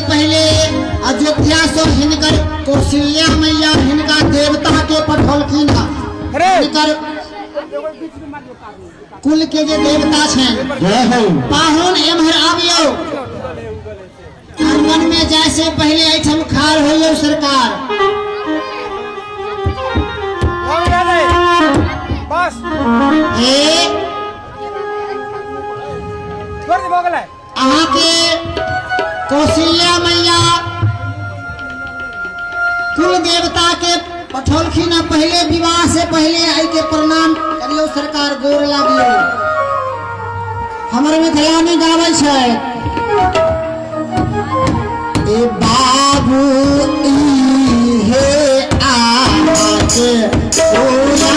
पहले अयोध्या से हिनकर कौशल्या मैया हिनका देवता के पठौलखिन। हिनकर कुल के जे देवता छन पाहुन एम्हर आबियो आंगन में जैसे पहले ऐठम खार होइयो सरकार। बस अहाँ के कौशल्या मैया कुल देवता के पठौलखिन। पहले विवाह से पहले आई के प्रणाम करियो सरकार, गोर लागियो। हमर मिथिला में गावे छै ए बाबू हे आज सोया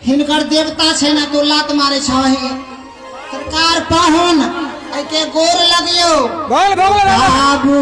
हिनकर देवता छै ना तो लात मारे छही सरकार। पाहुन के गोर लगियो बाबू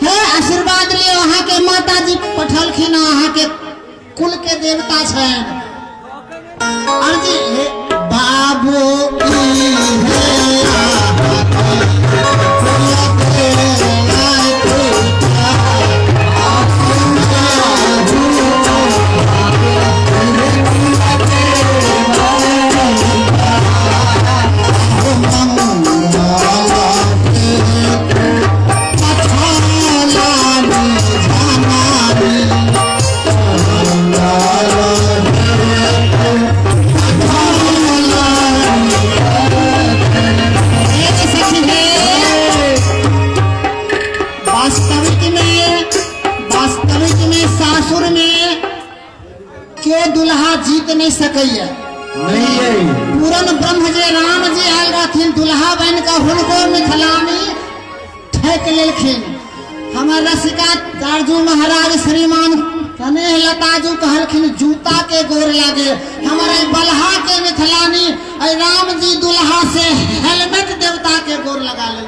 हे आशीर्वाद ले वहाँ के माता जी पठलखिन। वहाँ के कुल के देवता छन। अर्जी बाबू दुल्हा जीत नहीं सकैया। पूरन ब्रह्म जे राम जी आयल रहथिन दुल्हा बन का हुनको मिथिला में ठेक लेलखिन। हमर रसिका कारजू महाराज श्रीमान कन्हैया लताजू कहलखिन जूता के गोर लागे। हमारे बल्हा के मिथिलानी राम जी दुल्हा से हेलमेट देवता के गोर लगा ले।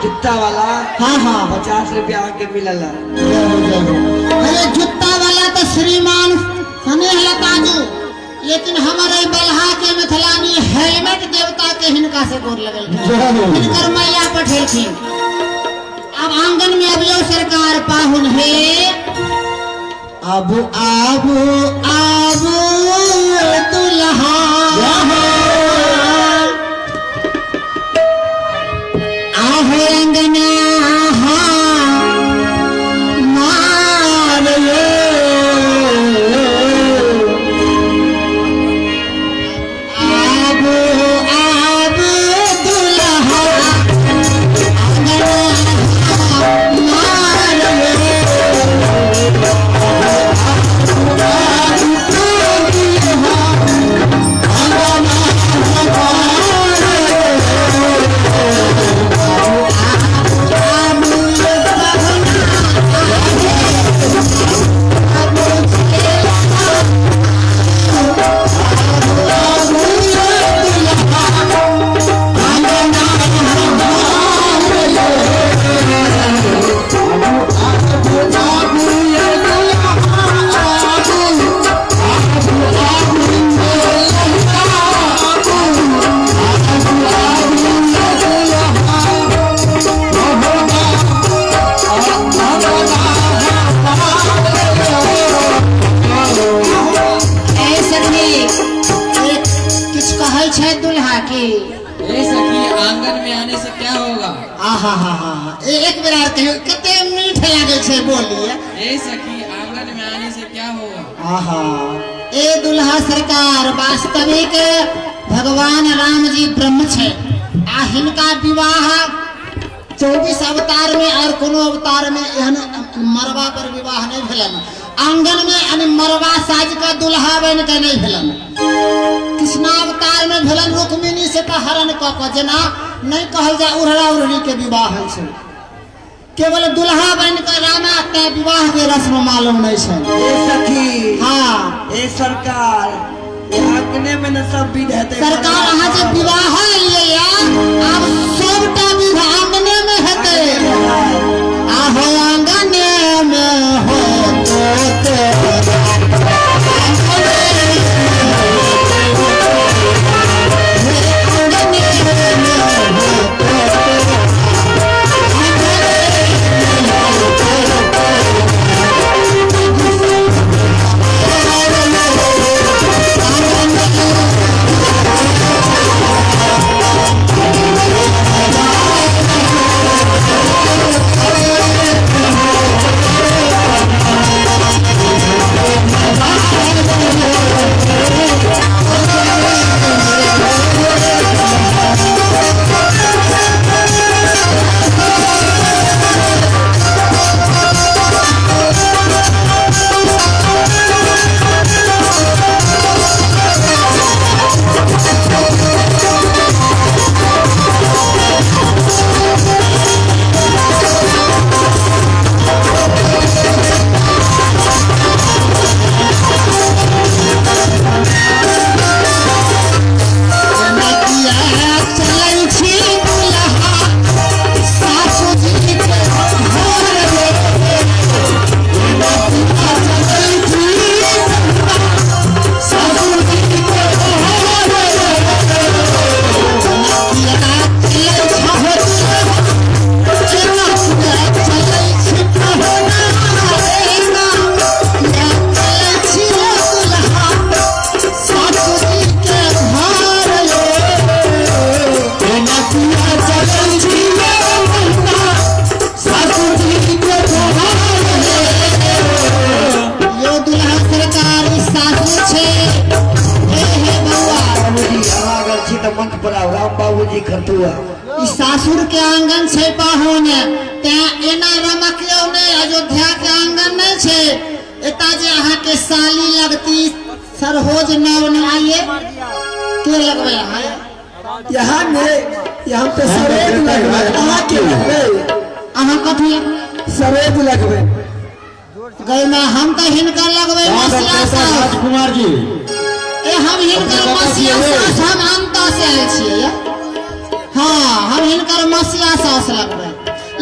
जुत्ता वाला हाँ 50 रुपया के मिलल। अरे जुत्ता वाला तो श्रीमान कन्हैया लताजू, लेकिन हमारे बल्हा के मिथिलानी हेलमेट देवता के हिनका से गोर लगल। हिनकर मैया पठेलखिन। अब आंगन में अबियो सरकार पाहुन हे आबू आबू आबू दुल्हा आहे अंगना कहै छै दुल्हा की ए सखी आंगन में आने से क्या होगा? आहा हा हा एक बेर आर कहियो कते मीठ लागे छै बोलिए। ए सखी आंगन में आने से क्या होगा? आहा ए दुल्हा सरकार वास्तविक भगवान राम जी ब्रह्म छै आ हिनका विवाह 24 अवतार में और कोनो अवतार में एहन मरवा पर विवाह नहीं भेलन। आंगन में यानी मरवा साज का दुल्हा बन के नहीं भेलन। कृष्णा अवतार में भेलन रुक्मिणी से तो हरण क के जना नहीं कहल जा उड़रा उड़री के विवाह है छै। केवल दुल्हा बन के रामा के विवाह के रस्म मालूम नहीं छै। ए सखी हाँ ए सरकार ये आंगने में न सब विध हेतै। सरकार अहाँ जे विवाह लिए या आब सबटा विध आंगने में हेतै। आहो आंगने में हो तो सासुर के आंगन छै पाहुन ते एना रमकियो नहीं अयोध्या के आंगन नहीं छै। एता जे अहाँ के साली लगती सरहोज नव न आइए के लगबे अहाँ यहाँ में यहाँ पे सरेद लगबे। अहाँ के लगबे? अहाँ कथी सरेद लगबे? गई में हम तो हिनकर लगबे मसिया सास राजकुमार जी ए हम हिनकर मसिया सास हम अंता से आयल छियै। हाँ हम हिनकर मसिया सास लगबे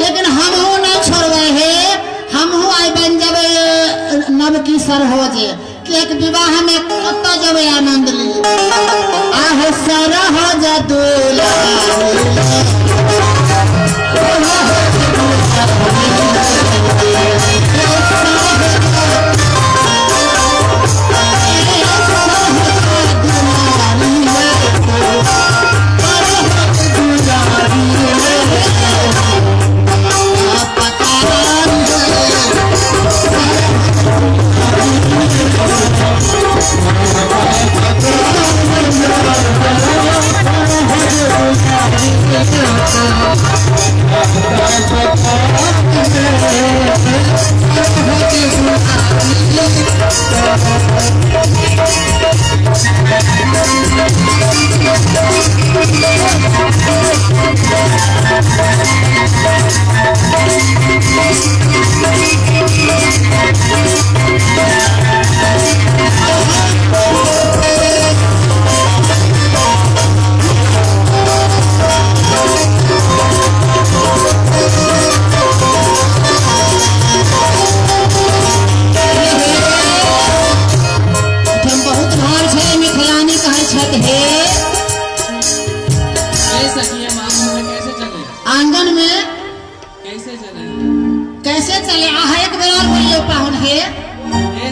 लेकिन हमहू नहीं छोड़बे हे हमहू आई बन जबे नवकी सरहोजे के एक विवाह में कत जबे आनंद लिए। आहो सरहोज दुल्हा आंगन में कैसे चले? कैसे चले आहा एक बेर और बोलिए पाहुन हे ए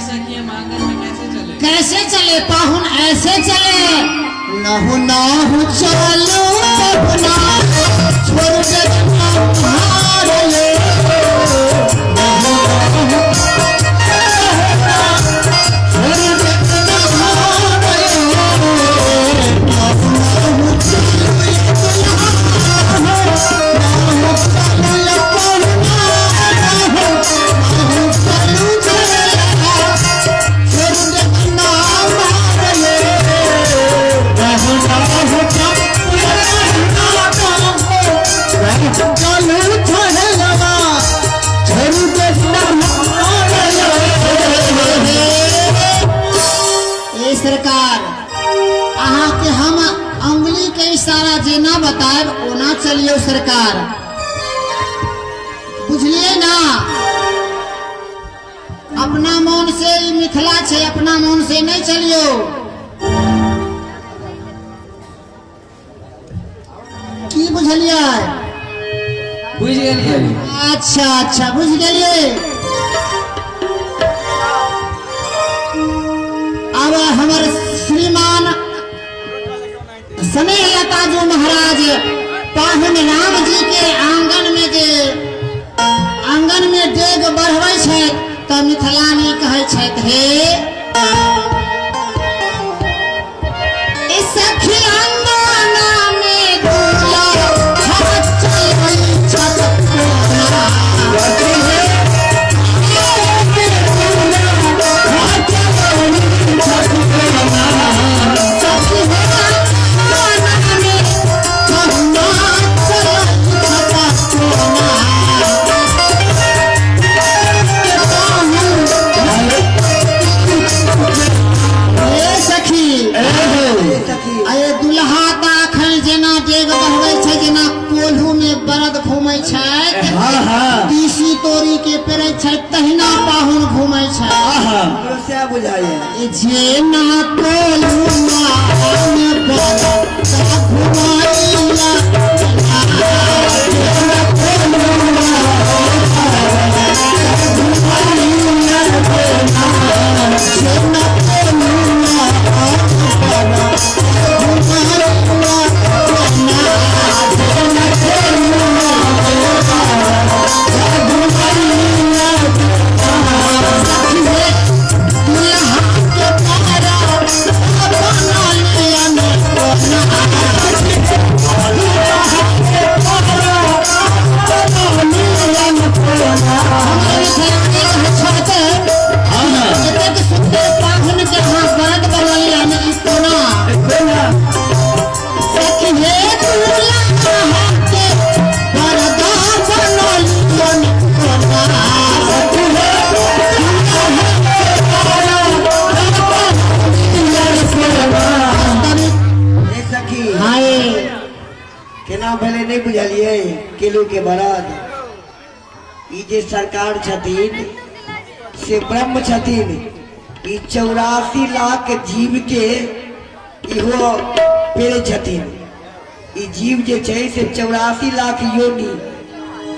सखी हम आंगन में कैसे चले? कैसे चले पाहुन ऐसे चले नहु नहु चलो अपना छोड़ दे हार ले नहु नहु छोड़ दे हार ले नहु नहु चलो नहु चलो सरकार अहाँ के हम अंगुली के इशारा जे ना बताएब ओना चलियो सरकार बुझलिए ना अपना मन से ई मिथिला छे अपना मन से नहीं चलियो की बुझलिए बुझ गेलिए अच्छा अच्छा बुझ गेलिए अब हमार श्रीमान स्नेह लता जो महाराज पाहुन राम जी के आंगन में डेग बढ़बै छै त मिथिलानी कहै छथि हे ए सखी अंगना में दूला हाथ चलै छत कोना तोरी के पेरे तहिना पाहुन घूमे बुझाइए जेना कोलुआ नहीं बुझलिए किलो के बराद ई जे सरकार छथिन से ब्रह्म छथिन ई 84 लाख जीव के इहो पेरे छथिन ई जीव जे छै से 84 लाख योनि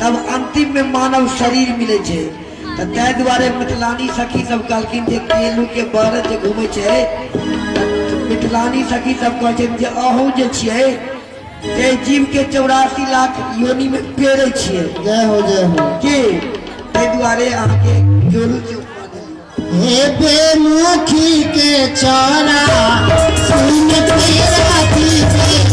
तब अंतिम में मानव शरीर मिले छे त तै दुआरे मिथिलानी सखी सब कहलखिन जे केलू के बरद जे घूमे छे मिथिलानी सखी सब कहै छै जे अहू जे छियै जे जीव के 84 लाख योनि में पेरे छिए जय हो के ते दुआरे आके जोलू के हे बेमुखी के चौरा सुन तेरा दीजे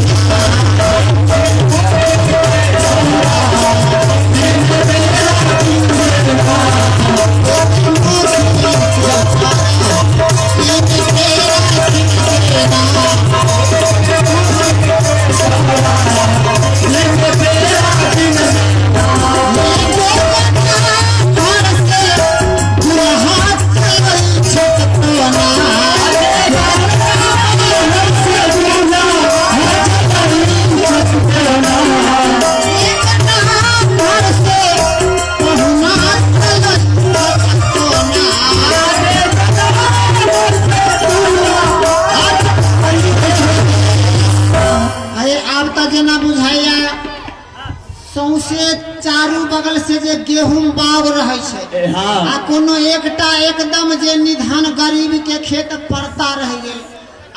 सौंसे चारू बगल से जे गेहूं बाग रहे छै आ कोनो एकटा एकदम जे निधान गरीब के खेत पड़ता रह गेल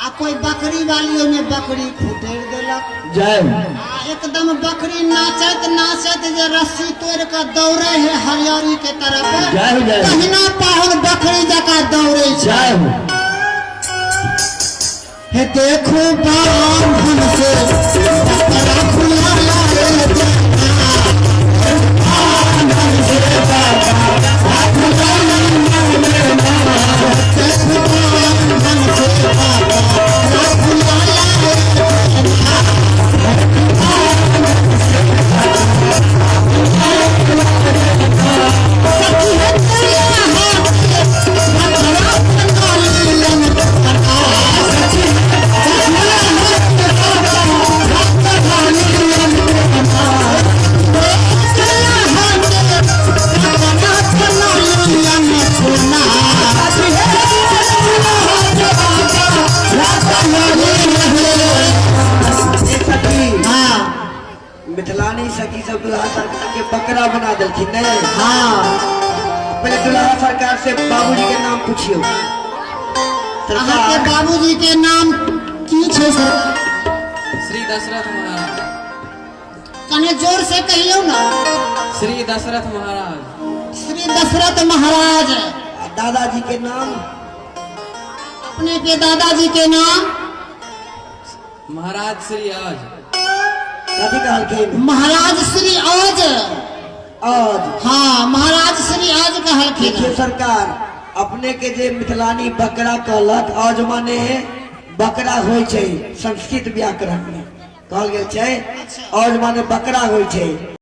आ कोई बकरी वालियों में बकरी खुटेर देलक जय आ एकदम बकरी नाचत नाचत जे रस्सी तोड़ के दौड़े है हरियारी के तरफ जय जय कहिना पाहुन बकरी जका दौड़े छै जय हे देखो बांधन से बकरा खुला रे बांधन से बकरा खुला देखो बांधन से बकरा खुला मिथिलानी सखी सब दुल्हा सरकार के बकरा बना दिलखिन ने हाँ पहले दुल्हा सरकार से बाबूजी के नाम पूछियो अहाँ के बाबूजी के नाम की छै सर श्री दशरथ महाराज। कने जोर से कहियो ना श्री दशरथ महाराज। श्री दशरथ महाराज। दादाजी के नाम अपने के दादाजी के नाम महाराज श्री आज। कथी कहलखिन महाराज श्री आज। आज हाँ महाराज श्री आज कहलखिन। देखिए सरकार अपने के जे मिथिलानी बकरा कहलक आज माने बकरा होय छै संस्कृत व्याकरण में कहल गेल छै आज माने बकरा होय छै